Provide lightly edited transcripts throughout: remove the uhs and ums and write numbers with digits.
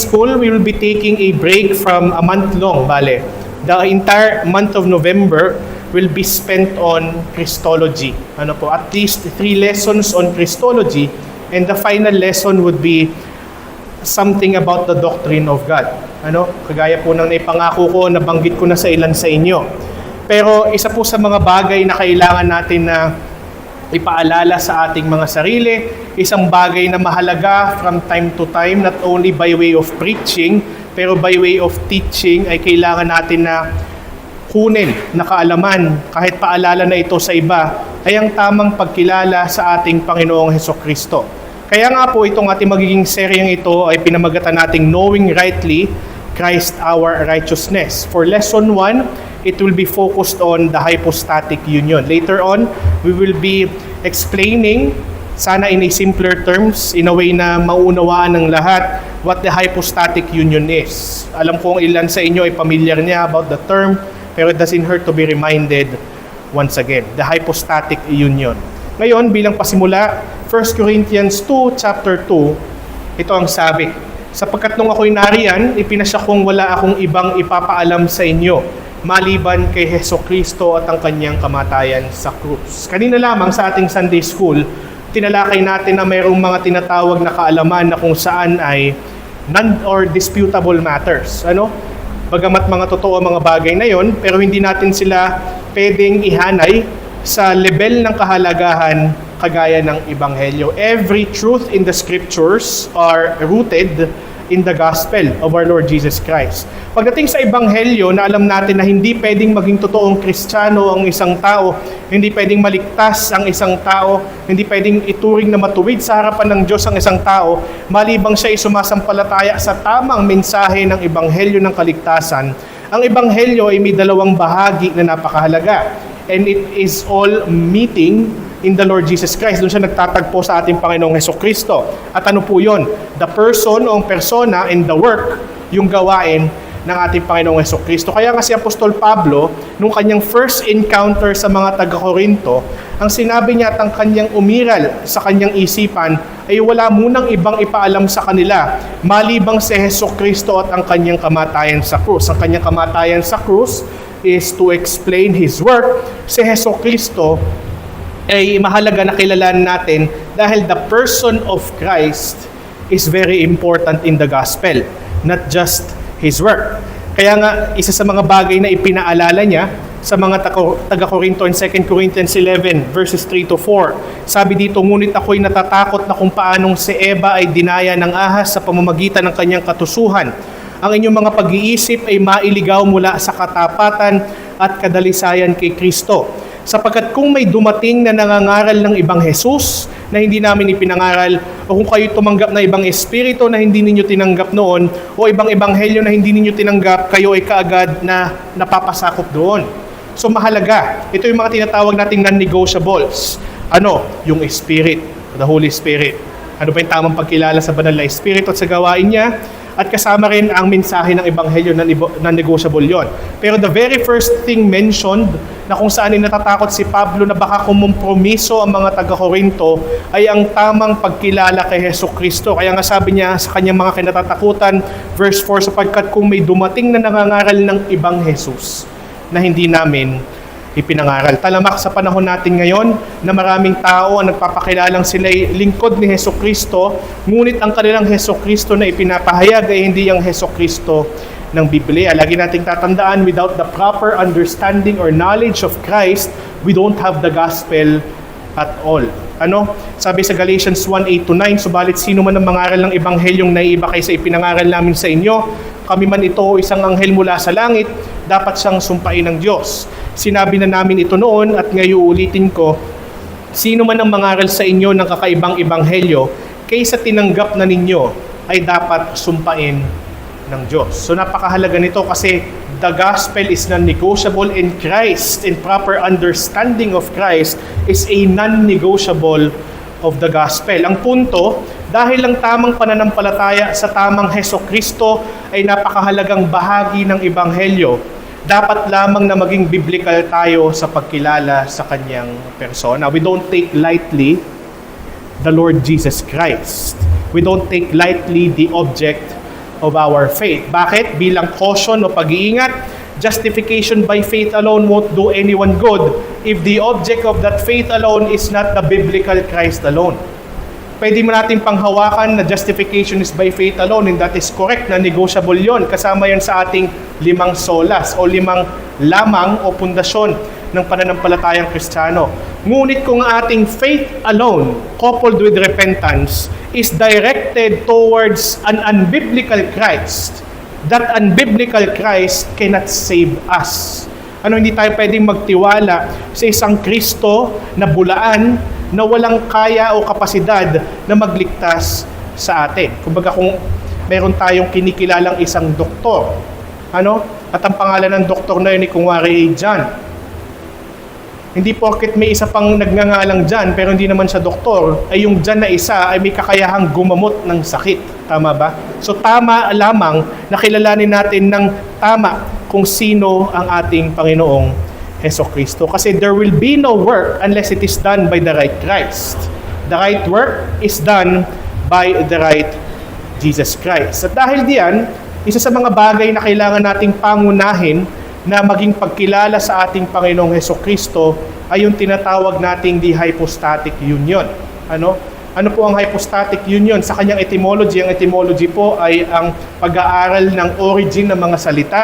School, we will be taking a break from a month long, bale. The entire month of November will be spent on Christology. Ano po, at least 3 lessons on Christology, and the final lesson would be something about the doctrine of God. Ano, kagaya po ng naipangako ko, nabanggit ko na sa ilan sa inyo. Pero isa po sa mga bagay na kailangan natin na ipaalala sa ating mga sarili, isang bagay na mahalaga from time to time, not only by way of preaching, pero by way of teaching, ay kailangan natin na kunin na kaalaman, kahit paalala na ito sa iba, ay ang tamang pagkilala sa ating Panginoong Hesukristo. Kaya nga po itong ating magiging seryeng ito ay pinamagatan nating Knowing Rightly Christ Our Righteousness. For Lesson 1, it will be focused on the hypostatic union. Later on, we will be explaining, sana in a simpler terms, in a way na maunawaan ng lahat, what the hypostatic union is. Alam kong ilan sa inyo ay familiar niya about the term, pero it doesn't hurt to be reminded once again. The hypostatic union. Ngayon, bilang pasimula, 1 Corinthians 2, chapter 2, ito ang sabi. Sapagkat nung ako'y nariyan, ipinasya kong wala akong ibang ipapaalam sa inyo, maliban kay Hesukristo at ang kanyang kamatayan sa krus. Kanina lamang sa ating Sunday School, tinalakay natin na mayroong mga tinatawag na kaalaman na kung saan ay non or disputable matters. Ano? Bagamat mga totoo mga bagay na yon, pero hindi natin sila pwedeng ihanay sa level ng kahalagahan kagaya ng Ebanghelyo. Every truth in the Scriptures are rooted in the gospel of our Lord Jesus Christ. Pagdating sa Ebanghelyo, na alam natin na hindi pwedeng maging totoong Kristiyano ang isang tao, hindi pwedeng maligtas ang isang tao, hindi pwedeng ituring na matuwid sa harapan ng Diyos ang isang tao, malibang siya ay sumasampalataya sa tamang mensahe ng Ebanghelyo ng kaligtasan. Ang Ebanghelyo ay may dalawang bahagi na napakahalaga, and it is all meeting in the Lord Jesus Christ. Doon siya nagtatagpo sa ating Panginoong Hesukristo. At ano po yun? The person o ang persona and the work, yung gawain ng ating Panginoong Hesukristo. Kaya nga si Apostol Pablo, nung kanyang first encounter sa mga taga-Korinto, ang sinabi niya at ang kanyang umiral sa kanyang isipan ay wala munang ibang ipaalam sa kanila malibang si Hesukristo at ang kanyang kamatayan sa krus. Ang kanyang kamatayan sa krus is to explain His work. Si Hesukristo ay mahalaga na kilalanin natin dahil the person of Christ is very important in the gospel, not just His work. Kaya nga, isa sa mga bagay na ipinaalala niya sa mga taga-Korinto in 2 Corinthians 11 verses 3 to 4. Sabi dito, ngunit ako'y natatakot na kung paanong si Eva ay dinaya ng ahas sa pamamagitan ng kanyang katusuhan. Ang inyong mga pag-iisip ay mailigaw mula sa katapatan at kadalisayan kay Kristo. Sapagkat kung may dumating na nangangaral ng ibang Jesus na hindi namin ipinangaral, o kung kayo tumanggap na ibang espiritu na hindi ninyo tinanggap noon, o ibang ebanghelyo na hindi ninyo tinanggap, kayo ay kaagad na napapasakop doon. So mahalaga, ito yung mga tinatawag nating non-negotiables. Ano? Yung Spirit, the Holy Spirit. Ano ba yung tamang pagkilala sa banal na Espiritu at sa gawain niya? At kasama rin ang mensahe ng Ebanghelyo na negotiable yon. Pero the very first thing mentioned na kung saan ay natatakot si Pablo na baka kumompromiso ang mga taga-Korinto ay ang tamang pagkilala kay Hesukristo. Kaya nga sabi niya sa kanyang mga kinatatakutan, verse 4, sapagkat kung may dumating na nangangaral ng ibang Jesus na hindi namin ipinangaral. Talamak sa panahon natin ngayon na maraming tao ang nagpapakilalang sila'y lingkod ni Hesukristo, ngunit ang kanilang Hesukristo na ipinapahayag ay hindi ang Hesukristo ng Biblia. Lagi nating tatandaan, without the proper understanding or knowledge of Christ, we don't have the gospel at all. Ano? Sabi sa Galatians 1:8-9, subalit sino man ang mangaral ng ebanghelyong naiiba kaysa ipinangaral namin sa inyo, kami man ito o isang anghel mula sa langit, dapat siyang sumpain ng Diyos. Sinabi na namin ito noon at ngayon ulitin ko, sino man ang mangaral sa inyo ng kakaibang ebanghelyo, kaysa tinanggap na ninyo, ay dapat sumpain ng Diyos. So napakahalaga nito kasi the gospel is non-negotiable in Christ, and proper understanding of Christ is a non-negotiable of the gospel. Ang punto, dahil ang tamang pananampalataya sa tamang Hesukristo ay napakahalagang bahagi ng ebanghelyo, dapat lamang na maging biblical tayo sa pagkilala sa kanyang persona. We don't take lightly the Lord Jesus Christ. We don't take lightly the object of our faith. Bakit? Bilang caution o pag-iingat, justification by faith alone won't do anyone good if the object of that faith alone is not the biblical Christ alone. Pwede mo natin panghawakan na justification is by faith alone, and that is correct, na negotiable yon. Kasama yan sa ating 5 solas o 5 lamang o pundasyon ng pananampalatayang Kristiyano. Ngunit kung ating faith alone, coupled with repentance, is directed towards an unbiblical Christ, that unbiblical Christ cannot save us. Hindi tayo pwedeng magtiwala sa isang Kristo na bulaan, na walang kaya o kapasidad na magligtas sa atin. Kumbaga kung meron tayong kinikilalang isang doktor, at ang pangalan ng doktor na yun ay kunwari John. Hindi porket may isa pang nagngangalang John pero hindi naman siya doktor, ay yung John na isa ay may kakayahang gumamot ng sakit. Tama ba? So tama lamang na kilalanin natin ng tama kung sino ang ating Panginoong Hesukristo. Kasi there will be no work unless it is done by the right Christ. The right work is done by the right Jesus Christ. At dahil diyan, isa sa mga bagay na kailangan nating pangunahin na maging pagkilala sa ating Panginoong Hesukristo ay yung tinatawag nating the hypostatic union. Ano po ang hypostatic union? Sa kanyang etymology, ang etymology po ay ang pag-aaral ng origin ng mga salita.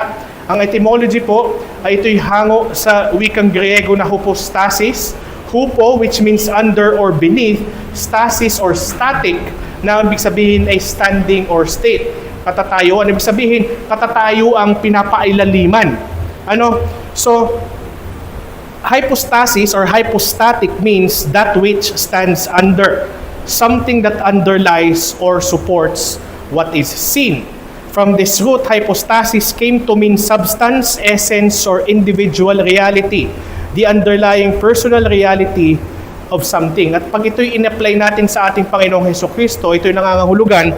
Ang etymology po ay ito'y hango sa wikang Griego na hypostasis. Hupo, which means under or beneath. Stasis or static, na ibig sabihin ay standing or state. Katatayo, ibig sabihin, katatayo ang pinapailaliman. So, hypostasis or hypostatic means that which stands under. Something that underlies or supports what is seen. From this root, hypostasis came to mean substance, essence, or individual reality, the underlying personal reality of something. At pag ito'y in-apply natin sa ating Panginoong Hesukristo, ito'y nangangahulugan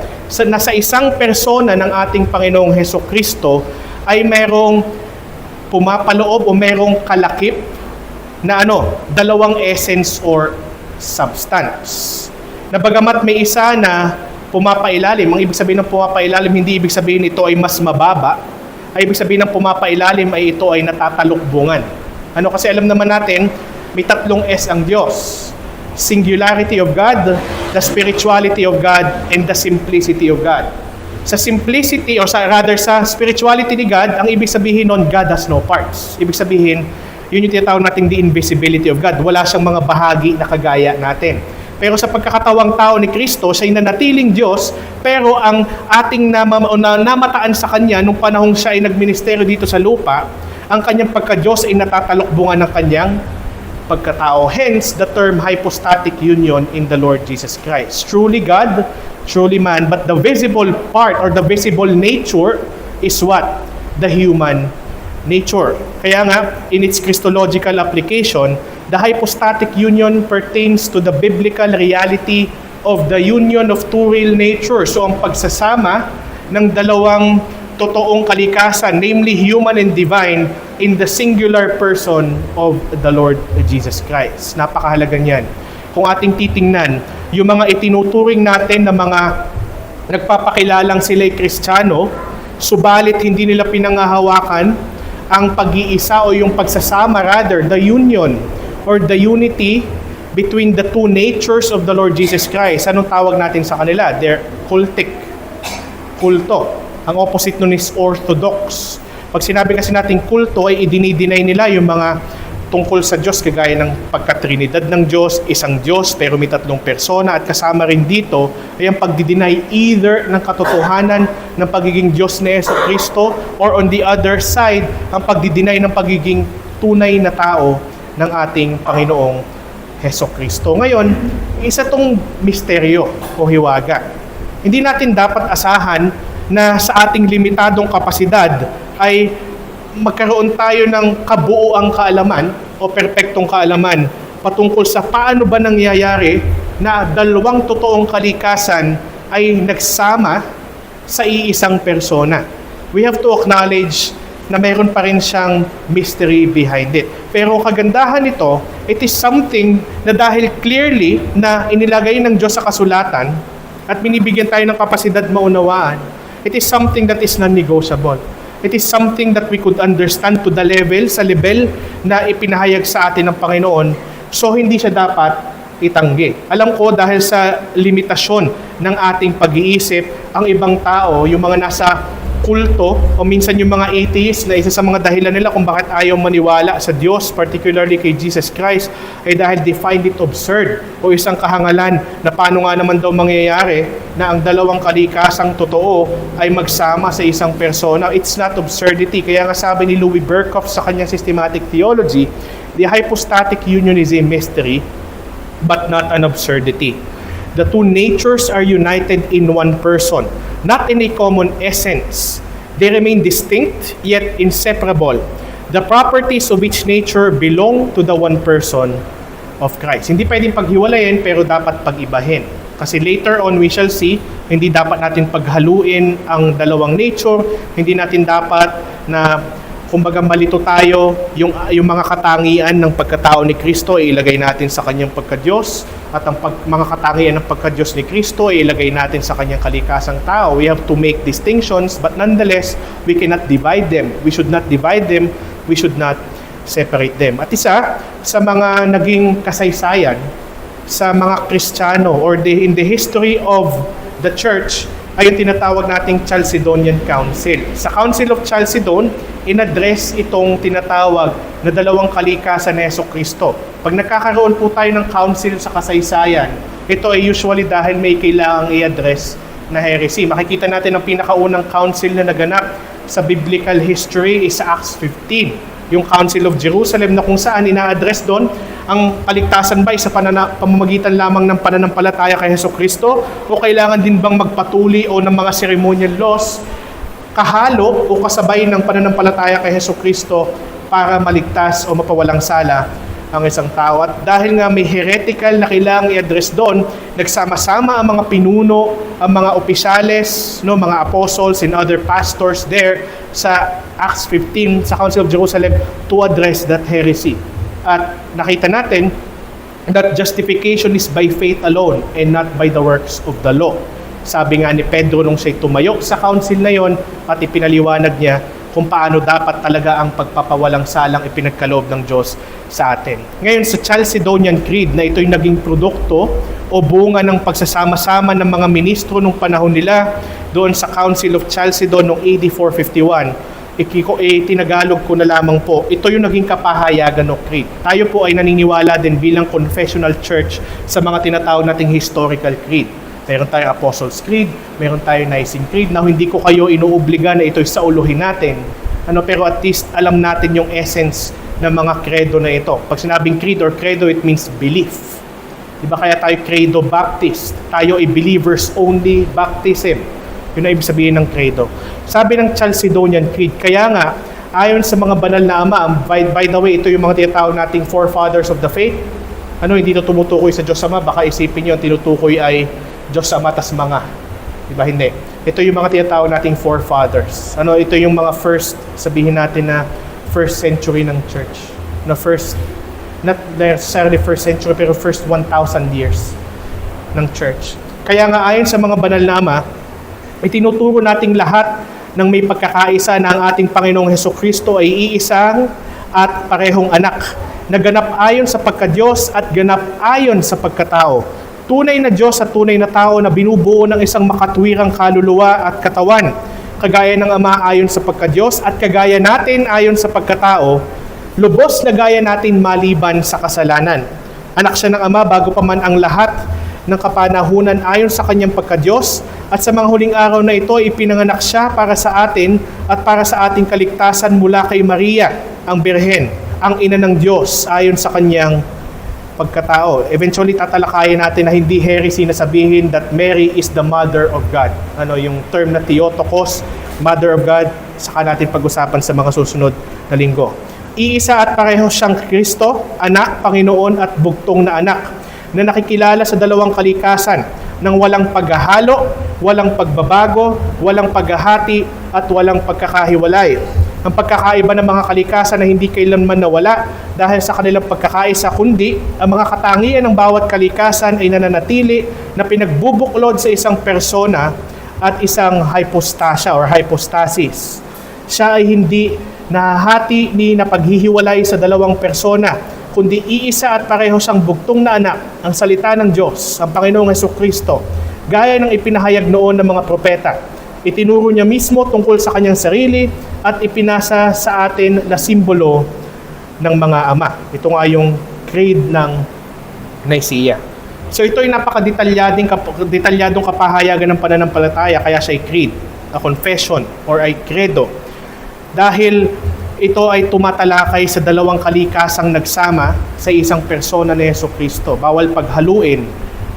na sa isang persona ng ating Panginoong Hesukristo ay merong pumapaloob o merong kalakip na dalawang essence or substance. Na bagamat may isa na pumapailalim, ang ibig sabihin ng pumapailalim, hindi ibig sabihin ito ay mas mababa, ay ibig sabihin ng pumapailalim ay ito ay natatalukbungan. Kasi alam naman natin, may 3 S ang Diyos. Singularity of God, the spirituality of God, and the simplicity of God. Sa simplicity, or sa spirituality ni God, ang ibig sabihin nun, God has no parts. Ibig sabihin, yun yung tinatawag natin the invisibility of God. Wala siyang mga bahagi na kagaya natin. Pero sa pagkakatawang tao ni Kristo, siya'y nanatiling Diyos, pero ang ating namataan sa Kanya nung panahong siya ay nagministeryo dito sa lupa, ang Kanyang pagka-Diyos ay natatalokbungan ng Kanyang pagkatao. Hence, the term hypostatic union in the Lord Jesus Christ. Truly God, truly man, but the visible part or the visible nature is what? The human nature. Kaya nga, in its Christological application, the hypostatic union pertains to the biblical reality of the union of two real natures. So ang pagsasama ng dalawang totoong kalikasan, namely human and divine, in the singular person of the Lord Jesus Christ. Napakahalaga niyan. Kung ating titingnan, yung mga itinuturing natin na mga nagpapakilalang sila'y Kristiyano, subalit hindi nila pinangahawakan ang pag-iisa o yung pagsasama, rather, the union or the unity between the two natures of the Lord Jesus Christ. Anong tawag natin sa kanila? They're cultic. Kulto. Ang opposite nun is orthodox. Pag sinabi kasi natin kulto, ay idinideny nila yung mga tungkol sa Diyos, kagaya ng pagkatrinidad ng Diyos, isang Diyos pero may 3 persona, at kasama rin dito ay ang pagdideny either ng katotohanan ng pagiging Diyos ni Jesucristo, or on the other side, ang pagdideny ng pagiging tunay na tao ng ating Panginoong Jesucristo. Ngayon, isa tong misteryo o hiwaga. Hindi natin dapat asahan na sa ating limitadong kapasidad ay magkaroon tayo ng kabuuang kaalaman o perpektong kaalaman patungkol sa paano ba nangyayari na dalawang totoong kalikasan ay nagsama sa iisang persona. We have to acknowledge na mayroon pa rin siyang mystery behind it. Pero kagandahan nito, it is something na dahil clearly na inilagay ng Diyos sa kasulatan at binibigyan tayo ng kapasidad maunawaan, it is something that is non-negotiable. It is something that we could understand to the level, sa level na ipinahayag sa atin ng Panginoon. So, hindi siya dapat itanggi. Alam ko dahil sa limitasyon ng ating pag-iisip, ang ibang tao, yung mga nasa kulto o minsan yung mga atheists na isa sa mga dahilan nila kung bakit ayaw maniwala sa Diyos, particularly kay Jesus Christ, ay dahil they find it absurd o isang kahangalan na paano nga naman daw mangyayari na ang dalawang kalikasang totoo ay magsama sa isang persona. It's not absurdity. Kaya nga sabi ni Louis Berkhof sa kanyang systematic theology, the hypostatic union is a mystery but not an absurdity. The two natures are united in one person, not in a common essence. They remain distinct yet inseparable. The properties of each nature belong to the one person of Christ. Hindi pwedeng paghiwalayin pero dapat pag-ibahin. Kasi later on we shall see, hindi dapat natin paghaluin ang dalawang nature, hindi natin dapat na kumbaga malito tayo, yung mga katangian ng pagkatao ni Kristo ay ilagay natin sa kanyang pagka-Diyos at ang mga katangian ng pagka-Diyos ni Kristo ay ilagay natin sa kanyang kalikasang tao. We have to make distinctions but nonetheless, we cannot divide them. We should not divide them. We should not separate them. At isa, sa mga naging kasaysayan sa mga Kristiyano or in the history of the church, ay yung tinatawag nating Chalcedonian Council. Sa Council of Chalcedon, in-address itong tinatawag na dalawang kalikasan ni Jesucristo. Pag nagkakaroon po tayo ng council sa kasaysayan, ito ay usually dahil may kailangang i-address na heresy. Makikita natin ang pinakaunang council na naganap sa biblical history is sa Acts 15. Yung Council of Jerusalem na kung saan ina-address doon ang kaligtasan ba sa pamamagitan lamang ng pananampalataya kay Jesucristo o kailangan din bang magpatuli o ng mga ceremonial laws kahalo o kasabay ng pananampalataya kay Jesucristo para maligtas o mapawalang sala ang isang tao. At dahil nga may heretical na kailangang i-address doon, nagsama-sama ang mga pinuno, ang mga opisyales, no, mga apostles and other pastors there sa Acts 15 sa Council of Jerusalem to address that heresy. At nakita natin that justification is by faith alone and not by the works of the law. Sabi nga ni Pedro nung siya'y tumayo sa council na yon at ipinaliwanag niya kung paano dapat talaga ang pagpapawalang salang ipinagkaloob ng Diyos sa atin. Ngayon sa Chalcedonian Creed na ito'y naging produkto o bunga ng pagsasama-sama ng mga ministro nung panahon nila doon sa Council of Chalcedon noong AD 451, tinagalog ko na lamang po, ito yung naging kapahayagan ng creed. Tayo po ay naniniwala din bilang confessional church sa mga tinatawag nating historical creed. Meron tayong Apostles' Creed, meron tayong Nicene Creed na hindi ko kayo inuobliga na ito'y sauluhin natin. Pero at least alam natin yung essence ng mga credo na ito. Pag sinabing creed or credo, it means belief. Diba kaya tayo credo Baptist? Tayo ay believers only baptism. Yun ang ibig sabihin ng credo. Sabi ng Chalcedonian Creed, kaya nga, ayon sa mga banal na ama, by the way, ito yung mga tinatawag nating forefathers of the faith. Hindi ito tumutukoy sa Diyos Ama, baka isipin nyo, tinutukoy ay Diyos Ama tas mga. Diba? Hindi. Ito yung mga tinatawag nating forefathers. Ito yung mga first, sabihin natin na first century ng church. First, not necessarily first century, pero first 1,000 years ng church. Kaya nga ayon sa mga banal na ama, itinuturo nating lahat ng may pagkakaisa na ang ating Panginoong Hesukristo ay iisang at parehong anak, na ganap ayon sa pagka-Diyos at ganap ayon sa pagkatao. Tunay na Diyos at tunay na tao na binubuo ng isang makatwirang kaluluwa at katawan, kagaya ng Ama ayon sa pagka-Diyos at kagaya natin ayon sa pagkatao, lubos na gaya natin maliban sa kasalanan. Anak siya ng Ama bago pa man ang lahat ng kapanahunan ayon sa kanyang pagka-Diyos, at sa mga huling araw na ito ipinanganak siya para sa atin at para sa ating kaligtasan mula kay Maria, ang Birhen, ang ina ng Diyos ayon sa kanyang pagkatao. Eventually tatalakayin natin na hindi heresy na sabihin that Mary is the mother of God. Yung term na Theotokos, mother of God, saka natin pag-usapan sa mga susunod na linggo. Iisa at pareho siyang Kristo, anak, Panginoon at bugtong na anak, na nakikilala sa dalawang kalikasan ng walang paghahalo, walang pagbabago, walang paghahati at walang pagkakahiwalay. Ang pagkakaiba ng mga kalikasan na hindi kailanman nawala dahil sa kanilang pagkakaisa, kundi ang mga katangian ng bawat kalikasan ay nananatili na pinagbubuklod sa isang persona at isang hypostasya or hypostasis. Siya ay hindi nahahati ni napaghihiwalay sa dalawang persona, kundi iisa at pareho siyang bugtong na anak, ang salita ng Diyos, ang Panginoong Hesukristo, gaya ng ipinahayag noon ng mga propeta. Itinuro niya mismo tungkol sa kanyang sarili at ipinasa sa atin na simbolo ng mga ama. Ito nga yung creed ng Nicaea. So ito ay napakadetalyadong kapahayagan ng pananampalataya, kaya siya ay creed, a confession, or ay credo. Dahil ito ay tumatalakay sa dalawang kalikasang nagsama sa isang persona ni Hesukristo. Bawal paghaluin,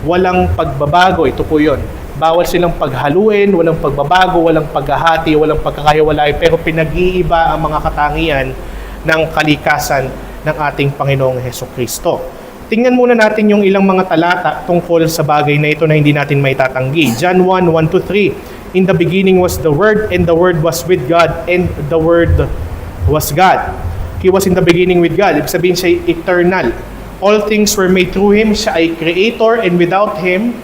walang pagbabago. Ito po yun. Bawal silang paghaluin, walang pagbabago, walang paghahati, walang pagkakahiwalay, pero pinag-iiba ang mga katangian ng kalikasan ng ating Panginoong Hesukristo. Tingnan muna natin yung ilang mga talata tungkol sa bagay na ito na hindi natin maitatanggi. John 1:1-3. In the beginning was the Word, and the Word was with God, and the Word was God. He was in the beginning with God. Ibig sabihin siya eternal. All things were made through Him. Siya ay creator, and without Him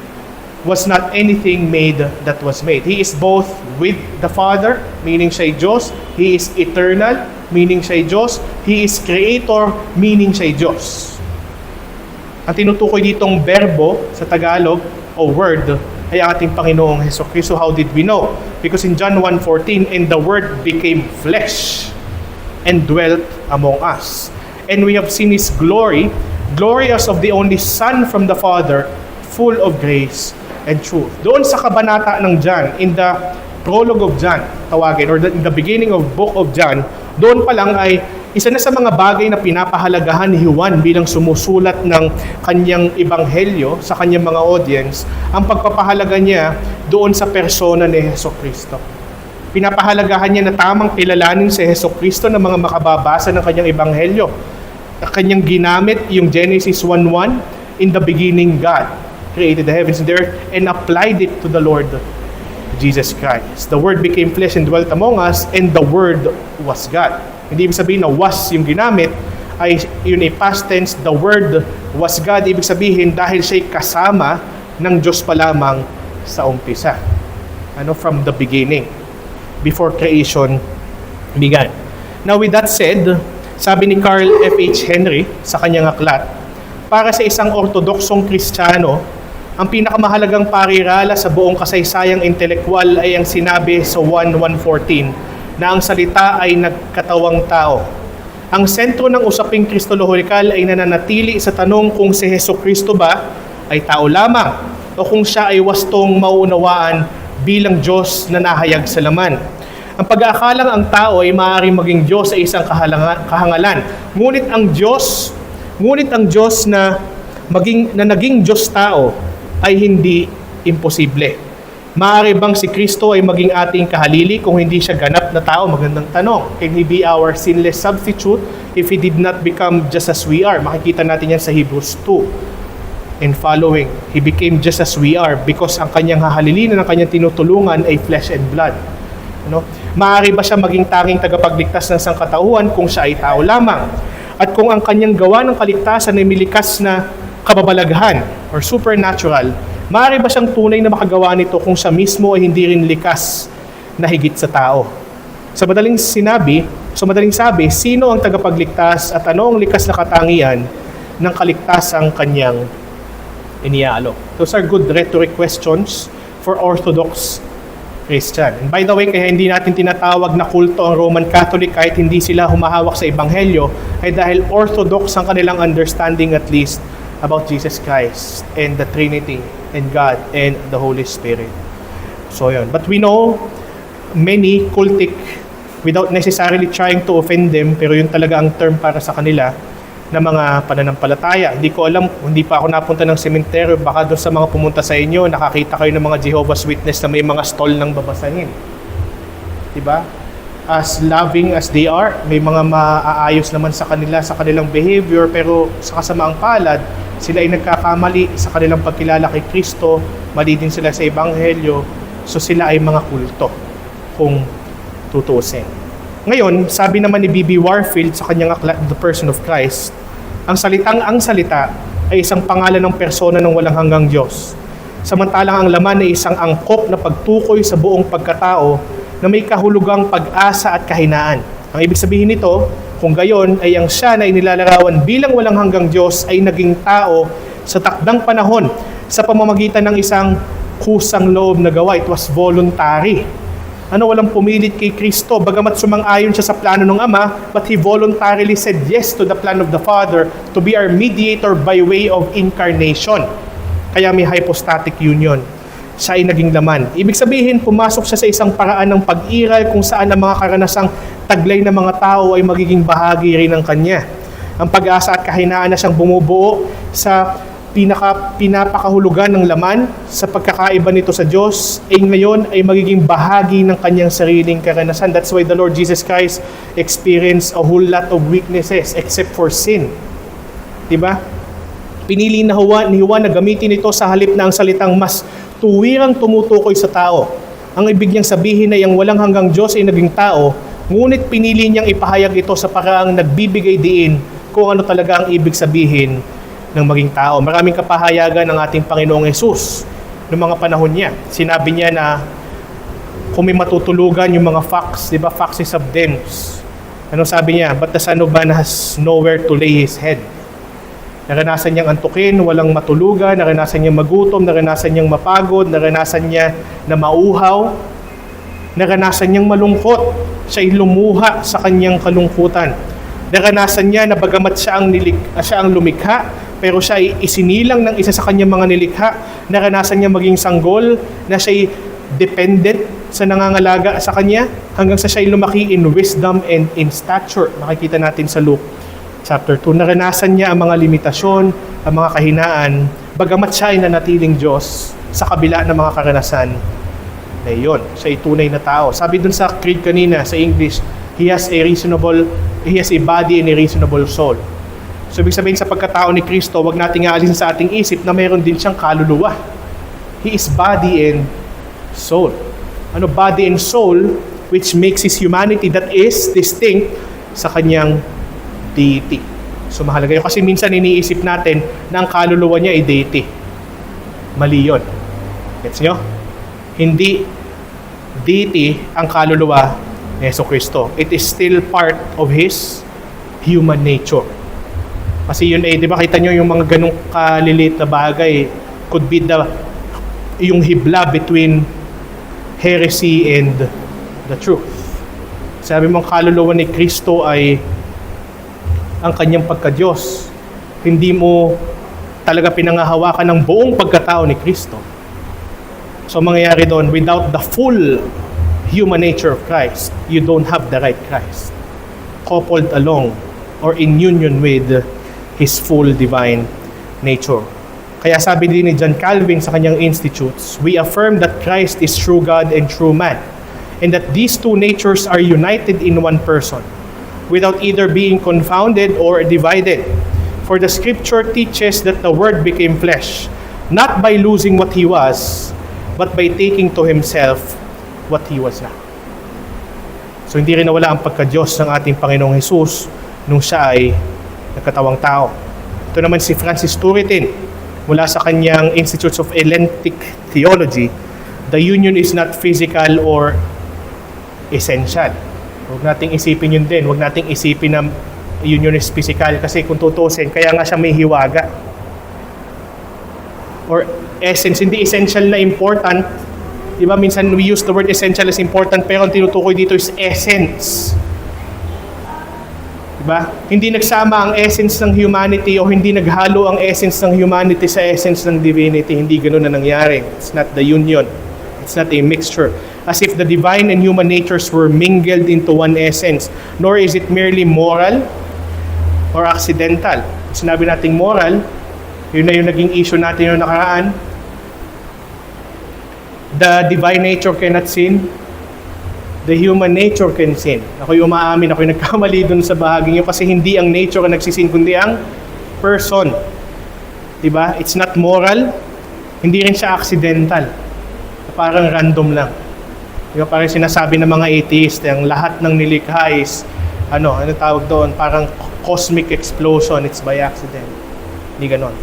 was not anything made that was made. He is both with the Father, meaning siya ay Diyos. He is eternal, meaning siya ay Diyos. He is creator, meaning siya ay Diyos. Ang tinutukoy ditong verbo sa Tagalog o word ay ang ating Panginoong Hesukristo. How did we know? Because in John 1:14, and the Word became flesh and dwelt among us. And we have seen His glory, glorious of the only Son from the Father, full of grace and truth. Doon sa kabanata ng John, in the prologue of John, tawagin, or in the beginning of book of John, doon pa lang ay isa na sa mga bagay na pinapahalagahan ni Juan bilang sumusulat ng kanyang ebanghelyo sa kanyang mga audience, ang pagpapahalaga niya doon sa persona ni Hesukristo. Pinapahalagahan niya na tamang kilalanin si Hesukristo ng mga makababasa ng kanyang ebanghelyo. Kanyang ginamit yung Genesis 1:1, in the beginning God created the heavens and the earth, and applied it to the Lord Jesus Christ. The Word became flesh and dwelt among us, and the Word was God. Hindi ibig sabihin na was yung ginamit, ay yun ay past tense, the Word was God. Ibig sabihin dahil siya'y kasama ng Diyos pa lamang sa umpisa. From the beginning, before creation began. Now with that said, sabi ni Carl F.H. Henry sa kanyang aklat, para sa isang ortodoksong Kristiyano, ang pinakamahalagang parirala sa buong kasaysayang intelekwal ay ang sinabi sa 1:114 na ang salita ay nagkatawang tao. Ang sentro ng usaping Kristolohikal ay nananatili sa tanong kung si Hesukristo ba ay tao lamang o kung siya ay wastong mauunawaan bilang Diyos na nahayag sa laman. Ang pag-aakalang ang tao ay maaaring maging Diyos ay isang kahangalan. Ngunit ang Diyos na naging Diyos tao ay hindi imposible. Maaari bang si Kristo ay maging ating kahalili kung hindi siya ganap na tao? Magandang tanong. Can He be our sinless substitute if He did not become just as we are? Makikita natin yan sa Hebrews 2 and following. He became just as we are because ang kanyang hahalilin na ng kanyang tinutulungan ay flesh and blood. Maaari ba siya maging tanging tagapagligtas ng sangkatauhan kung siya ay tao lamang? At kung ang kanyang gawa ng kaligtasan ay milikas na kababalaghan or supernatural, maaari ba siyang tunay na makagawa nito kung siya mismo ay hindi rin likas na higit sa tao? Sa madaling sabi, sino ang tagapagligtas at ano ang likas na katangian ng kaligtasang kanyang iniaalok? Those are good rhetoric questions for Orthodox Christian. And by the way, kaya hindi natin tinatawag na kulto ang Roman Catholic kahit hindi sila humahawak sa Ebanghelyo, ay dahil Orthodox ang kanilang understanding at least about Jesus Christ and the Trinity and God and the Holy Spirit. So yun. But we know many cultic, without necessarily trying to offend them, pero yun talaga ang term para sa kanila, na mga pananampalataya. Hindi ko alam, hindi pa ako napunta ng sementeryo, baka doon sa mga pumunta sa inyo, nakakita kayo ng mga Jehovah's Witness na may mga stall ng babasahin. Diba? As loving as they are, may mga maaayos naman sa kanila, sa kanilang behavior, pero sa kasamaang palad, sila ay nagkakamali sa kanilang pagkilala kay Kristo, mali din sila sa Ebanghelyo, so sila ay mga kulto, kung tutuusin. Ngayon, sabi naman ni B.B. Warfield sa kanyang aklat, The Person of Christ, ang salita ay isang pangalan ng persona ng walang hanggang Diyos. Samantalang ang laman ay isang angkop na pagtukoy sa buong pagkatao na may kahulugang pag-asa at kahinaan. Ang ibig sabihin nito, kung gayon ay ang siya na inilalarawan bilang walang hanggang Diyos ay naging tao sa takdang panahon sa pamamagitan ng isang kusang loob na gawa. It was voluntary. Walang pumilit kay Kristo, bagamat sumang-ayon siya sa plano ng Ama, but He voluntarily said yes to the plan of the Father to be our mediator by way of incarnation. Kaya may hypostatic union. Siya ay naging laman. Ibig sabihin, pumasok siya sa isang paraan ng pag-iral kung saan ang mga karanasang taglay ng mga tao ay magiging bahagi rin ng Kanya. Ang pag-asa at kahinaan na siyang bumubuo sa pinapakahulugan ng laman sa pagkakaiba nito sa Diyos ay ngayon ay magiging bahagi ng Kanyang sariling karanasan. That's why the Lord Jesus Christ experienced a whole lot of weaknesses except for sin. Diba? Pinili ni Juan na gamitin ito sa halip na ang salitang mas tuwirang tumutukoy sa tao. Ang ibig niyang sabihin ay ang walang hanggang Diyos ay naging tao, ngunit pinili niyang ipahayag ito sa paraang nagbibigay diin kung ano talaga ang ibig sabihin ng maging tao. Maraming kapahayagan ng ating Panginoong Hesus noong mga panahon niya. Sinabi niya na kung may matutulugan yung mga fox, di ba, foxes of dens. Anong sabi niya? But the Son of Man has nowhere to lay his head. Naranasan niyang antukin, walang matulugan, naranasan niyang magutom, naranasan niyang mapagod, naranasan niya na mauhaw, naranasan niyang malungkot, siya ay lumuha sa kanyang kalungkutan. Naranasan niya na bagamat siya ang lumikha, pero siya ay isinilang ng isa sa kanyang mga nilikha. Naranasan niya maging sanggol, na siya ay dependent sa nangangalaga sa kanya, hanggang sa siya ay lumaki in wisdom and in stature. Makikita natin sa Luke Chapter 2, naranasan niya ang mga limitasyon, ang mga kahinaan, bagamat siya ay nanatiling Diyos sa kabila ng mga karanasan na iyon. Siya ay tunay na tao. Sabi dun sa creed kanina, sa English, He has a body and a reasonable soul. So, ibig sabihin sa pagkatao ni Kristo, wag nating aalisin sa ating isip na mayroon din siyang kaluluwa. He is body and soul. Body and soul, which makes His humanity that is distinct sa kanyang deity. So mahalaga yun. Kasi minsan iniisip natin na ang kaluluwa niya ay deity. Mali yun. Gets nyo? Hindi deity ang kaluluwa ni Jesucristo. It is still part of His human nature. Kasi yun di ba kita nyo yung mga ganong kalilit na bagay could be yung hibla between heresy and the truth. Sabi mong kaluluwa ni Kristo ay ang kanyang pagka-Diyos. Hindi mo talaga pinangahawakan ng buong pagkatao ni Kristo. So mangyayari doon, without the full human nature of Christ, you don't have the right Christ. Coupled along or in union with His full divine nature. Kaya sabi din ni John Calvin sa kanyang Institutes, we affirm that Christ is true God and true man, and that these two natures are united in one person, without either being confounded or divided. For the Scripture teaches that the Word became flesh, not by losing what He was, but by taking to Himself what He was not. So hindi rin nawala ang pagka-Diyos ng ating Panginoong Hesus nung siya ay nagkatawang tao. Ito naman si Francis Turretin, mula sa kanyang Institutes of Elenctic Theology, the union is not physical or essential. Huwag nating isipin yun din. Huwag nating isipin na union is physical. Kasi kung tutusin, kaya nga siya may hiwaga. Or essence, hindi essential na important. Diba, minsan we use the word essential as important, pero ang tinutukoy dito is essence. Diba? Hindi nagsama ang essence ng humanity o hindi naghalo ang essence ng humanity sa essence ng divinity. Hindi ganoon na nangyari. It's not the union. It's not a mixture. As if the divine and human natures were mingled into one essence. Nor is it merely moral or accidental. Sinabi nating moral, yun na yung naging issue natin yung nakaraan. The divine nature cannot sin. The human nature can sin. Ako'y umaamin, ako'y nagkamali dun sa bahaging yun kasi hindi ang nature ang nagsisin, kundi ang person. Diba? It's not moral. Hindi rin siya accidental. Parang random lang. Diba? Parang sinasabi ng mga atheist, ang lahat ng nilikha is, ano tawag doon? Parang cosmic explosion. It's by accident. Hindi ganon.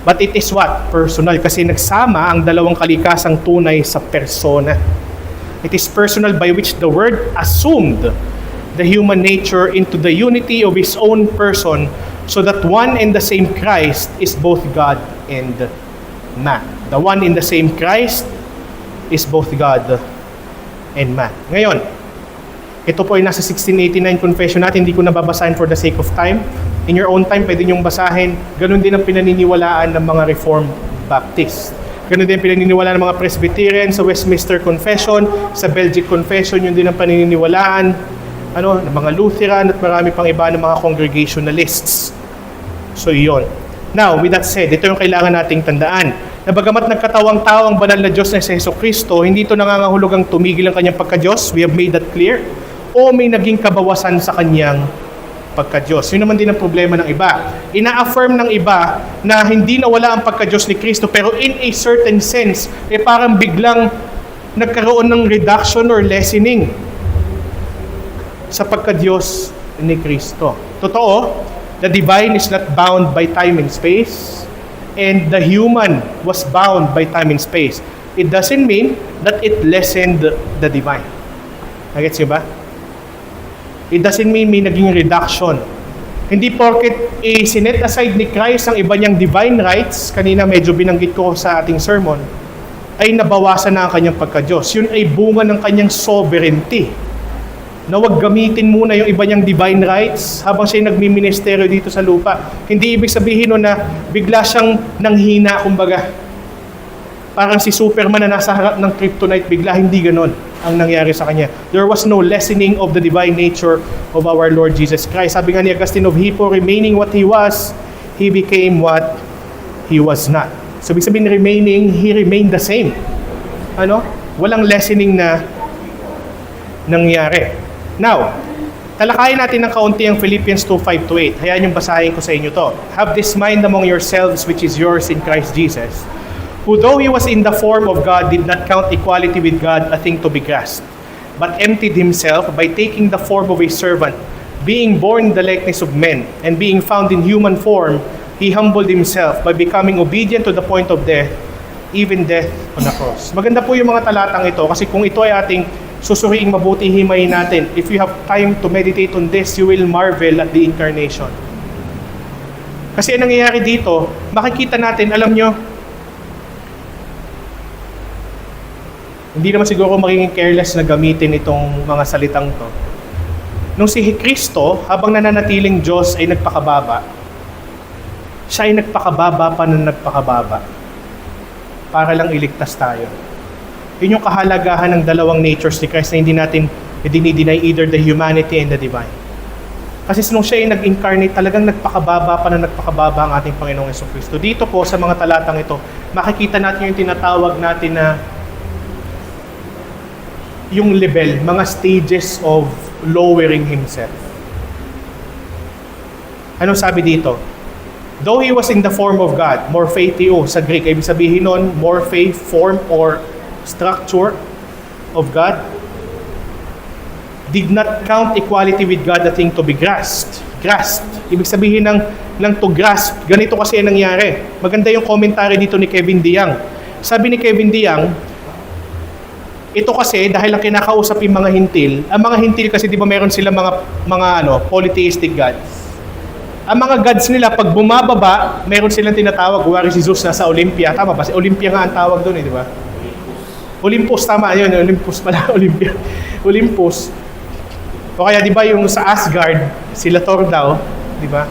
But it is what? Personal. Kasi nagsama ang dalawang kalikasang tunay sa persona. It is personal by which the Word assumed the human nature into the unity of His own person, so that one and the same Christ is both God and man. The one in the same Christ is both God and man. Ngayon, ito po ay nasa 1689 confession natin. Hindi ko nababasahin for the sake of time. In your own time, pwede niyong basahin. Ganun din ang pinaniniwalaan ng mga Reformed Baptist. Ganun din ang pinaniniwalaan ng mga Presbyterian sa Westminster Confession, sa Belgic Confession, yun din ang paniniwalaan ng mga Lutheran at marami pang iba ng mga Congregationalists. So, yun. Now, with that said, ito yung kailangan nating tandaan. Na bagamat nagkatawang-tao ang banal na Diyos na si Jesucristo, hindi ito nangangahulugang tumigil ang kanyang pagka-Diyos. We have made that clear. O may naging kabawasan sa kanyang pagka-Diyos. Yun naman din ang problema ng iba. Ina-affirm ng iba na hindi nawala ang pagka-Diyos ni Kristo, pero in a certain sense, parang biglang nagkaroon ng reduction or lessening sa pagka-Diyos ni Kristo. Totoo, the divine is not bound by time and space, and the human was bound by time and space. It doesn't mean that it lessened the divine. Nagets niyo ba? It doesn't mean may naging reduction. Hindi porket sinet aside ni Christ ang iba niyang divine rights, kanina medyo binanggit ko sa ating sermon, ay nabawasan na ang kanyang pagka-Diyos. Yun ay bunga ng kanyang sovereignty. Na wag gamitin muna yung iba niyang divine rights habang siya nagmi-ministeryo dito sa lupa. Hindi ibig sabihin na bigla siyang nanghina, kumbaga. Parang si Superman na nasa harap ng kryptonite, bigla hindi ganon ang nangyari sa kanya. There was no lessening of the divine nature of our Lord Jesus Christ. Sabi nga ni Augustine of Hippo, remaining what He was, He became what He was not. So, ibig sabihin remaining, He remained the same. Walang lessening na nangyari. Now, talakayin natin ng kaunti ang Philippians 2:5-8. Hayaan yung basahin ko sa inyo to. Have this mind among yourselves which is yours in Christ Jesus, who though He was in the form of God, did not count equality with God a thing to be grasped, but emptied Himself by taking the form of a servant, being born in the likeness of men, and being found in human form, He humbled Himself by becoming obedient to the point of death, even death on the cross. Maganda po yung mga talatang ito kasi kung ito ay ating susuriing mabuti, himayin natin. If you have time to meditate on this, you will marvel at the incarnation. Kasi ang nangyayari dito, makikita natin, alam nyo, hindi naman siguro magiging careless na gamitin itong mga salitang to. Nung si Kristo, habang nananatiling Diyos ay nagpakababa, siya ay nagpakababa pa na nagpakababa para lang iligtas tayo. Yun yung kahalagahan ng dalawang natures ni Christ na hindi natin dinideny either the humanity and the divine. Kasi nung siya ay nag-incarnate, talagang nagpakababa pa na nagpakababa ang ating Panginoong Jesucristo. Dito po sa mga talatang ito, makikita natin yung tinatawag natin na yung level, mga stages of lowering Himself. Anong sabi dito? Though He was in the form of God, morphe theo sa Greek, ibig sabihin nun, morphe, form or structure of God, did not count equality with God a thing to be grasped. Grasped. Ibig sabihin ng to grasp. Ganito kasi ang nangyari. Maganda yung commentary dito ni Kevin DeYoung. Sabi ni Kevin DeYoung, ito kasi dahil ang kinakausap yung mga hintil, ang mga hintil kasi di ba meron sila mga polytheistic gods. Ang mga gods nila, pag bumababa, meron silang tinatawag, wari si Zeus nasa Olympia. Tama ba? Si Olympia nga ang tawag doon, di ba? Olympus, tama yun. Olympus pala, Olympia. Olympus. O kaya, di ba, yung sa Asgard, sila Thor daw, di ba?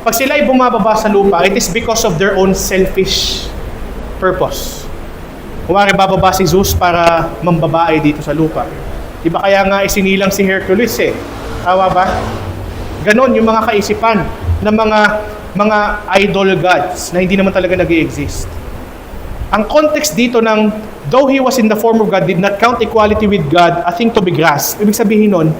Pag sila ay bumababa sa lupa, it is because of their own selfish purpose. Kumari, bababa si Zeus para mambabae dito sa lupa. Di ba kaya nga isinilang si Hercules eh? Tawa ba? Ganon yung mga kaisipan ng mga idol gods na hindi naman talaga nag-i-exist. Ang context dito ng though He was in the form of God, did not count equality with God a thing to be grasped. Ibig sabihin nun,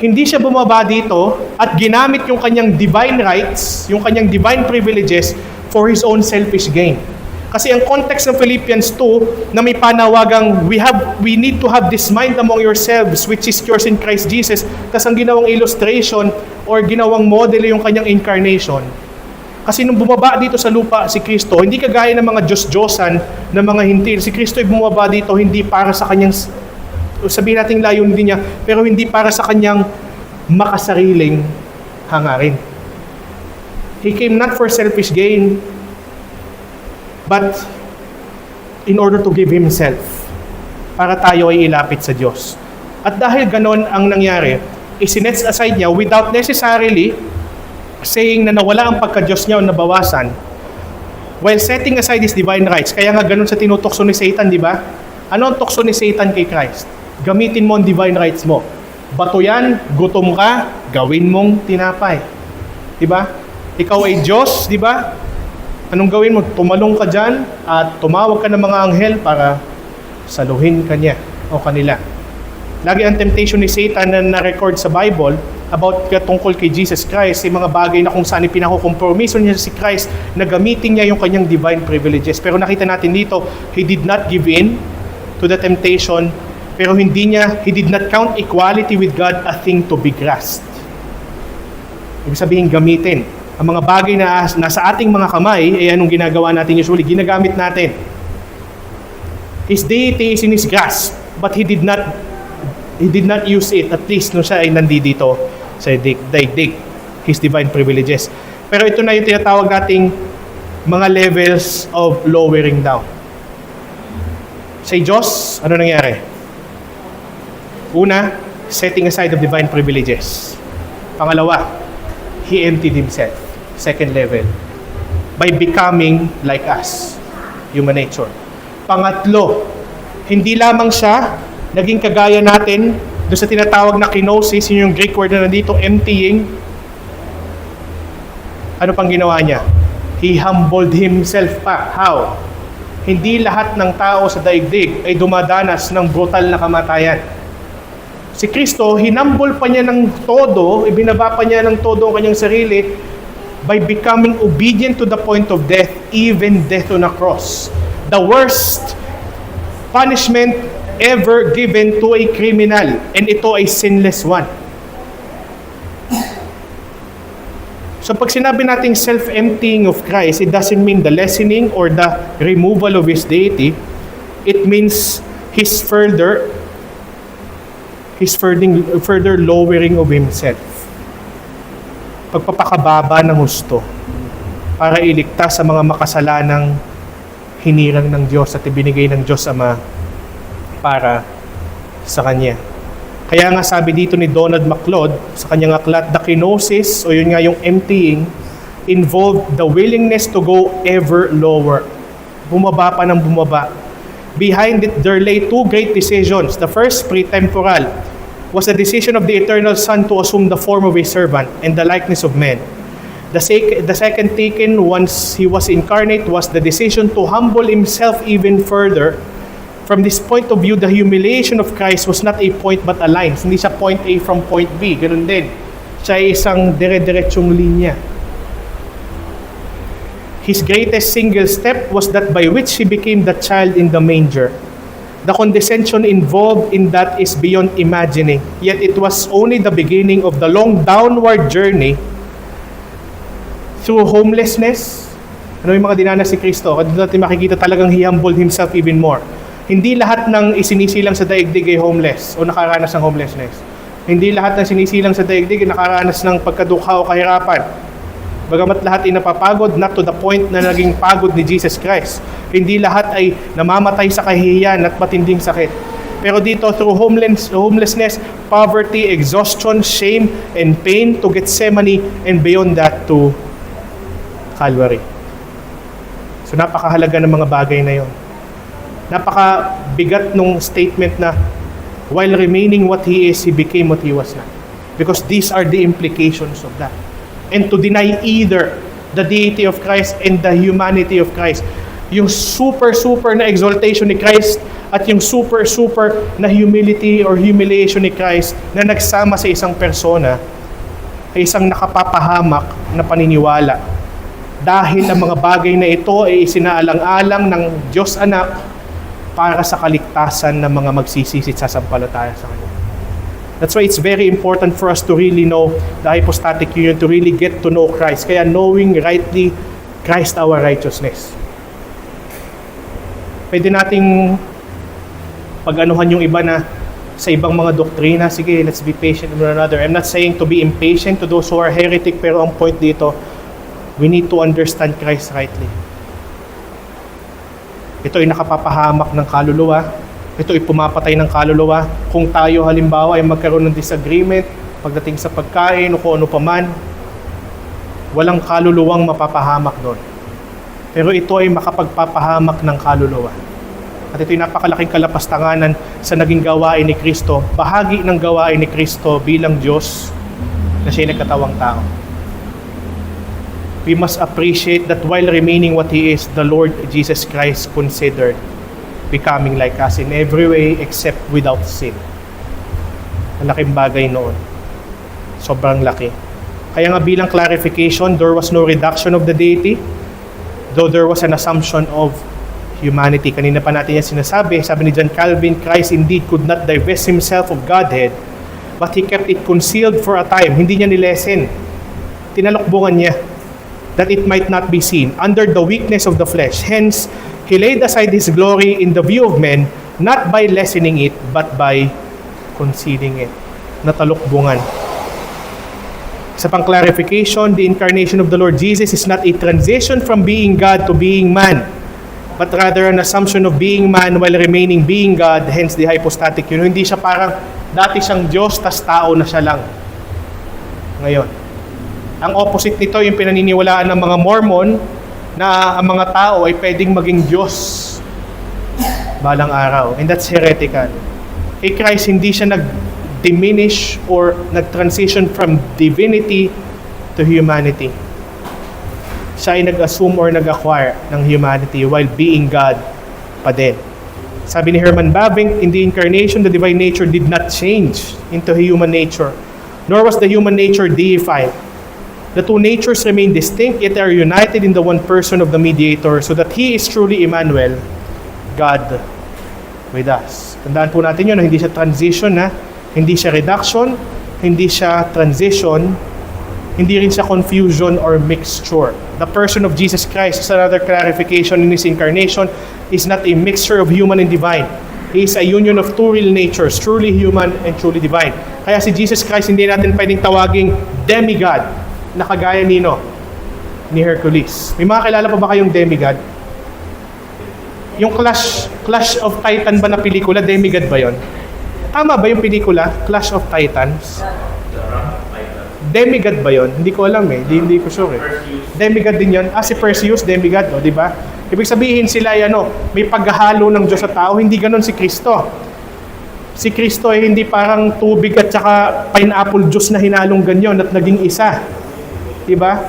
hindi siya bumaba dito at ginamit yung kanyang divine rights, yung kanyang divine privileges for His own selfish gain. Kasi ang context ng Philippians 2 na may panawagang we need to have this mind among yourselves which is yours in Christ Jesus. Tapos ang ginawang illustration or ginawang model yung kanyang incarnation. Kasi nung bumaba dito sa lupa si Kristo, hindi kagaya ng mga Diyos-Diyosan ng mga hintil. Si Kristo ay bumaba dito hindi para sa kanyang, sabihin natin layunin din niya, pero hindi para sa kanyang makasariling hangarin. He came not for selfish gain, but in order to give Himself, para tayo ay ilapit sa Diyos. At dahil ganon ang nangyari, isinets aside niya without necessarily saying na nawala ang pagka-Diyos niya o nabawasan, while setting aside His divine rights. Kaya nga ganon sa tinutokso ni Satan, di ba? Ano ang tukso ni Satan kay Christ? Gamitin mo ang divine rights mo. Bato yan, gutom ka, gawin mong tinapay. Di ba? Ikaw ay Diyos, di ba? Anong gawin mo? Tumalong ka dyan at tumawag ka ng mga anghel para saluhin ka niya o kanila. Lagi ang temptation ni Satan na na-record sa Bible about tungkol kay Jesus Christ, yung mga bagay na kung saan ipinakukompromiso niya si Christ na gamitin niya yung kanyang divine privileges. Pero nakita natin dito, He did not give in to the temptation, pero He did not count equality with God a thing to be grasped. Ibig sabihin, gamitin. Ang mga bagay na nasa ating mga kamay, anong ginagawa natin usually? Ginagamit natin. His deity is in His grasp, but He did not use it, at least nung siya ay nandito sa daigdig, His divine privileges. Pero ito na yung tinatawag nating mga levels of lowering down. Sa Diyos, ano nangyari? Una, setting aside of divine privileges. Pangalawa, He emptied Himself. Second level, by becoming like us, human nature. Pangatlo, hindi lamang siya naging kagaya natin doon sa tinatawag na kenosis, yun yung Greek word na nandito, emptying. Ano pang ginawa niya? He humbled Himself pa. How? Hindi lahat ng tao sa daigdig ay dumadanas ng brutal na kamatayan. Si Kristo, hinumble pa niya ng todo, ibinaba pa niya ng todo ang kanyang sarili by becoming obedient to the point of death, even death on a cross. The worst punishment ever given to a criminal, and ito ay sinless one. So pag sinabi nating self-emptying of Christ, it doesn't mean the lessening or the removal of His deity. It means His further lowering of Himself. Pagpapakababa ng husto para iligtas sa mga makasalanang hinirang ng Diyos at ibinigay ng Diyos Ama para sa Kanya. Kaya nga sabi dito ni Donald MacLeod sa kanyang aklat, the kenosis, o yun nga yung emptying, involved the willingness to go ever lower. Bumaba pa ng bumaba. Behind it, there lay two great decisions. The first, pre-temporal, was the decision of the eternal Son to assume the form of a servant and the likeness of men. The second, taken once He was incarnate, was the decision to humble Himself even further. From this point of view, the humiliation of Christ was not a point but a line. Hindi siya point A from point B. Ganun din. Siya ay isang dire-diretsyong linya. His greatest single step was that by which He became the child in the manger. The condescension involved in that is beyond imagining. Yet it was only the beginning of the long downward journey through homelessness. Ano yung mga dinanas si Kristo? Kasi natin makikita talagang He humbled Himself even more. Hindi lahat ng isinisilang sa daigdig ay homeless o nakaranas ng homelessness. Hindi lahat ng sinisilang sa daigdig ay nakaranas ng pagkadukha o kahirapan. Bagamat lahat ay napapagod, not to the point na naging pagod ni Jesus Christ. Hindi lahat ay namamatay sa kahihiyan at matinding sakit. Pero dito, through homelessness, poverty, exhaustion, shame, and pain, to Gethsemane, and beyond that to Calvary. So napakahalaga ng mga bagay na yon. Napakabigat nung statement na while remaining what He is, He became what He was not. Because these are the implications of that. And to deny either the deity of Christ and the humanity of Christ, yung super na exaltation ni Christ at yung super na humility or humiliation ni Christ na nagsama sa isang persona ay isang nakapapahamak na paniniwala. Dahil ang mga bagay na ito ay isinaalang-alang ng Diyos Anak para sa kaligtasan ng mga magsisisit sa sampalataya sa Kanya. That's why it's very important for us to really know the hypostatic union, to really get to know Christ. Kaya knowing rightly Christ our righteousness. Pwede nating pag-anuhan yung iba na sa ibang mga doktrina, sige, let's be patient with one another. I'm not saying to be impatient to those who are heretic, pero ang point dito, we need to understand Christ rightly. Ito ay nakapapahamak ng kaluluwa. Ito ay pumapatay ng kaluluwa. Kung tayo halimbawa ay magkaroon ng disagreement pagdating sa pagkain o kung ano paman, walang kaluluwang mapapahamak doon. Pero ito ay makapagpapahamak ng kaluluwa. At ito ay napakalaking kalapastanganan sa naging gawain ni Kristo. Bahagi ng gawain ni Kristo bilang Diyos na siya'y nagkatawang tao. We must appreciate that while remaining what He is, the Lord Jesus Christ considered becoming like us in every way except without sin. Malaking bagay noon. Sobrang laki. Kaya nga bilang clarification, there was no reduction of the deity, though there was an assumption of humanity. Kanina pa natin yan sinasabi. Sabi ni John Calvin, Christ indeed could not divest Himself of Godhead, but He kept it concealed for a time. Hindi niya nilesen. Tinalokbungan niya that it might not be seen under the weakness of the flesh. Hence, He laid aside His glory in the view of men, not by lessening it, but by concealing it. Natalokbungan. Sa pang clarification, the incarnation of the Lord Jesus is not a transition from being God to being man, but rather an assumption of being man while remaining being God, hence the hypostatic union. Hindi siya parang dati siyang Diyos, tas tao na siya lang. Ngayon, ang opposite nito yung pinaniniwalaan ng mga Mormon na ang mga tao ay pwedeng maging Diyos balang araw. And that's heretical. Kay Christ, hindi siya nag-diminish or nag-transition from divinity to humanity. Siya ay nag-assume or nag-acquire ng humanity while being God pa din. Sabi ni Herman Bavinck, in the incarnation, the divine nature did not change into human nature, nor was the human nature deified. The two natures remain distinct, yet are united in the one person of the mediator, so that He is truly Emmanuel, God with us. Tandaan po natin yun, hindi siya transition, hindi siya reduction, hindi siya transition, hindi rin siya confusion or mixture. The person of Jesus Christ, is another clarification in His incarnation, is not a mixture of human and divine. He is a union of two real natures, truly human and truly divine. Kaya si Jesus Christ, hindi natin pwedeng tawaging demigod, na kagaya ni Hercules. May mga kilala pa ba kayong demigod? Yung Clash of Titan ba na pelikula, demigod ba yon? Tama ba yung pelikula, Clash of Titans? Demigod ba yon? Hindi ko alam eh. Hindi ko sure eh. Demigod din yon. Si Perseus, demigod, no? Di ba? Ibig sabihin sila ay may paghahalo ng Diyos sa tao. Hindi ganon si Kristo. Si Kristo ay hindi parang tubig at saka pineapple juice na hinalong ganyan at naging isa. Diba?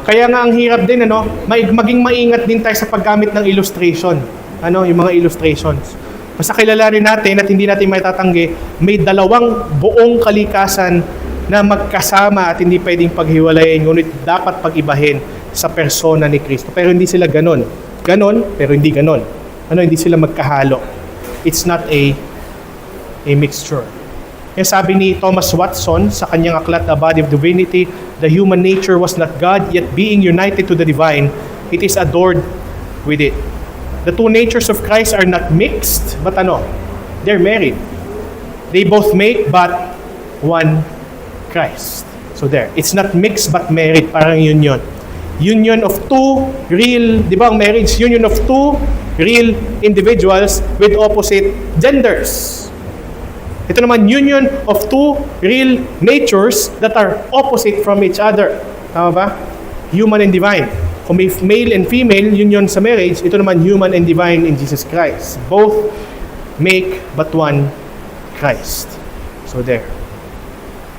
Kaya nga ang hirap din, maging maingat din tayo sa paggamit ng illustration. Yung mga illustrations. Basta kilala rin natin at hindi natin maitatanggi, may dalawang buong kalikasan na magkasama at hindi pwedeng paghiwalayin, ngunit dapat pag-ibahin sa persona ni Kristo. Pero hindi sila ganon. Ganon, pero hindi ganon. Hindi sila magkahalo. It's not a mixture. Yung sabi ni Thomas Watson sa kanyang aklat, A Body of Divinity, the human nature was not God, yet being united to the divine, it is adored with it. The two natures of Christ are not mixed, but they're married. They both make but one Christ. So there, it's not mixed but married, parang union. Union of two real, di ba ang marriage? Union of two real individuals with opposite genders. Ito naman, union of two real natures that are opposite from each other. Tama ba? Human and divine. Kung may male and female union sa marriage, ito naman human and divine in Jesus Christ. Both make but one Christ. So there.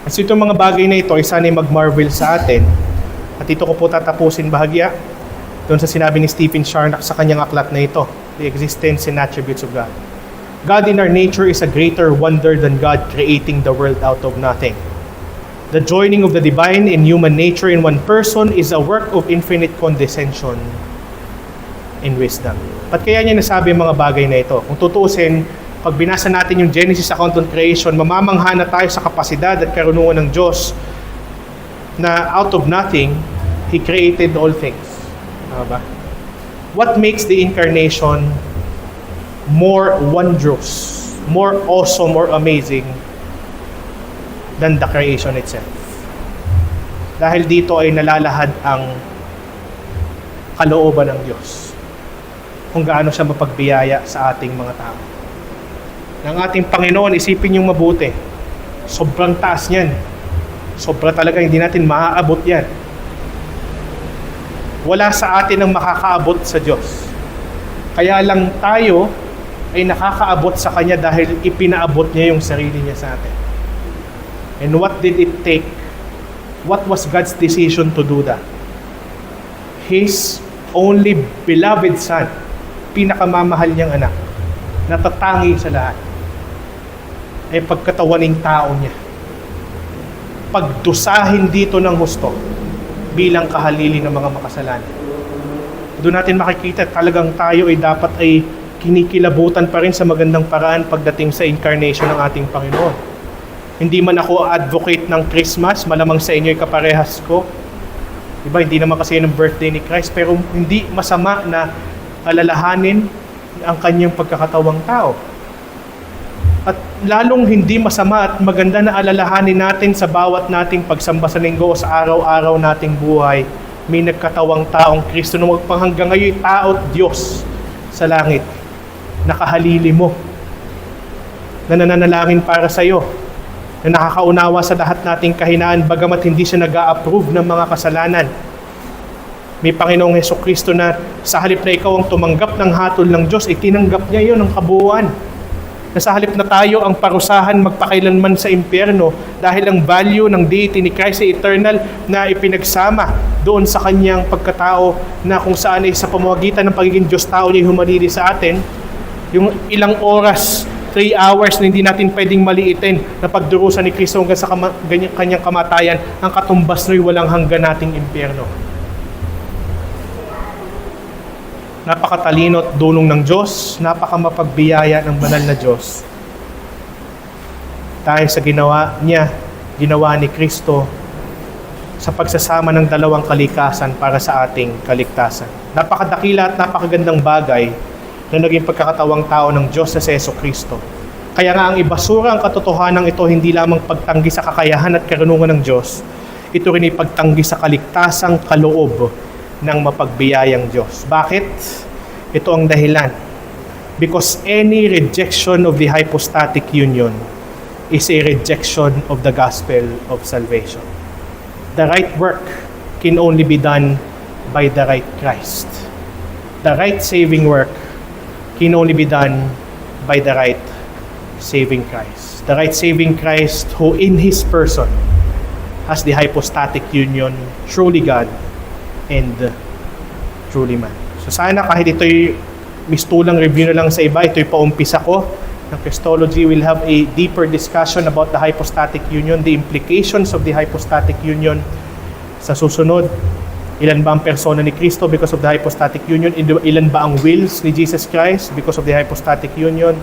At itong mga bagay na ito ay sana'y mag-marvel sa atin. At ito ko po tatapusin bahagya doon sa sinabi ni Stephen Charnock sa kanyang aklat na ito, The Existence and Attributes of God. God in our nature is a greater wonder than God creating the world out of nothing. The joining of the divine and human nature in one person is a work of infinite condescension and wisdom. At kaya niya nasabi ang mga bagay na ito. Kung tutuusin, Pag binasa natin yung Genesis account on creation, mamamangha na tayo sa kapasidad at karunungan ng Diyos na out of nothing, He created all things. Tama ba? What makes the incarnation more wondrous, more awesome or amazing than the creation itself? Dahil dito ay nalalahad ang kalooban ng Diyos kung gaano siya mapagbiyaya sa ating mga tao. Ng ating Panginoon, isipin yung mabuti. Sobrang taas niyan. Sobra talaga, hindi natin maaabot yan. Wala sa atin ang makakaabot sa Diyos. Kaya lang tayo ay nakakaabot sa Kanya dahil ipinaabot niya yung sarili niya sa atin. And what did it take? What was God's decision to do that? His only beloved Son, pinakamamahal niyang anak, natatangi sa lahat, ay pagkatawaning tao niya. Pagdusahin dito ng husto bilang kahalili ng mga makasalanan. Doon natin makikita talagang tayo ay dapat ay kinikilabutan pa rin sa magandang paraan pagdating sa incarnation ng ating Panginoon. Hindi man ako advocate ng Christmas, malamang sa inyo ay kaparehas ko. Diba, hindi naman kasi yun ang birthday ni Christ, pero hindi masama na alalahanin ang kanyang pagkakatawang tao. At lalong hindi masama at maganda na alalahanin natin sa bawat nating pagsamba sa linggo o sa araw-araw nating buhay, may nagkatawang taong Kristo na magpanghanggang ngayon tao at Diyos sa langit. Nakahalili mo, na nananalangin para sa iyo, na nakakaunawa sa lahat nating kahinaan bagamat hindi siya nag-a-approve ng mga kasalanan. May Panginoong Hesukristo na sa halip na ikaw ang tumanggap ng hatol ng Diyos, itinanggap niya yun ng kabuuan. Na sa halip na tayo ang parusahan magpakailanman sa impyerno dahil ang value ng deity ni Christ ay eternal na ipinagsama doon sa kanyang pagkatao na kung saan ay sa pamamagitan ng pagiging Diyos tao niya humalili sa atin, yung ilang oras, 3 hours na hindi natin pwedeng maliitin na pagdurusan ni Kristo hanggang sa kanyang kamatayan, ang katumbas no'y walang hanggan nating impyerno. Napakatalino at dulong ng Diyos, napakamapagbiyaya ng banal na Diyos. Dahil sa ginawa ni Kristo sa pagsasama ng dalawang kalikasan para sa ating kaligtasan. Napakadakila at napakagandang bagay na naging pagkakatawang tao ng Diyos na si Jesucristo. Kaya nga ang ibasura ang katotohanan ito hindi lamang pagtanggi sa kakayahan at karunungan ng Diyos, ito rin ay pagtanggi sa kaligtasang kaloob ng mapagbiyayang Diyos. Bakit? Ito ang dahilan. Because any rejection of the hypostatic union is a rejection of the gospel of salvation. The right work can only be done by the right Christ. The right saving work can only be done by the right saving Christ. The right saving Christ who in His person has the hypostatic union, truly God and truly man. So sana kahit ito'y mistulang review na lang sa iba, ito'y paumpisa ko ng Christology. We'll have a deeper discussion about the hypostatic union, the implications of the hypostatic union sa susunod. Ilan ba ang persona ni Kristo because of the hypostatic union? Ilan ba ang wills ni Jesus Christ because of the hypostatic union?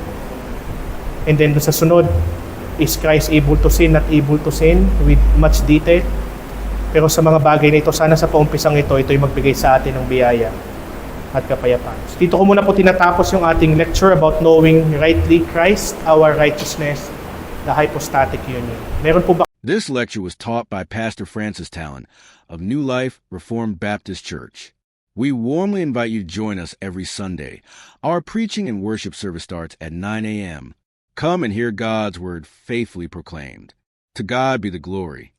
And then sa sunod, is Christ able to sin, not able to sin, with much detail? Pero sa mga bagay na ito, sana sa paumpisang ito'y magbigay sa atin ng biyaya at kapayapaan. So, dito ko muna po tinatapos yung ating lecture about knowing rightly Christ, our righteousness, the hypostatic union. Meron po ba? This lecture was taught by Pastor Francis Talon of New Life Reformed Baptist Church. We warmly invite you to join us every Sunday. Our preaching and worship service starts at 9 a.m. Come and hear God's word faithfully proclaimed. To God be the glory.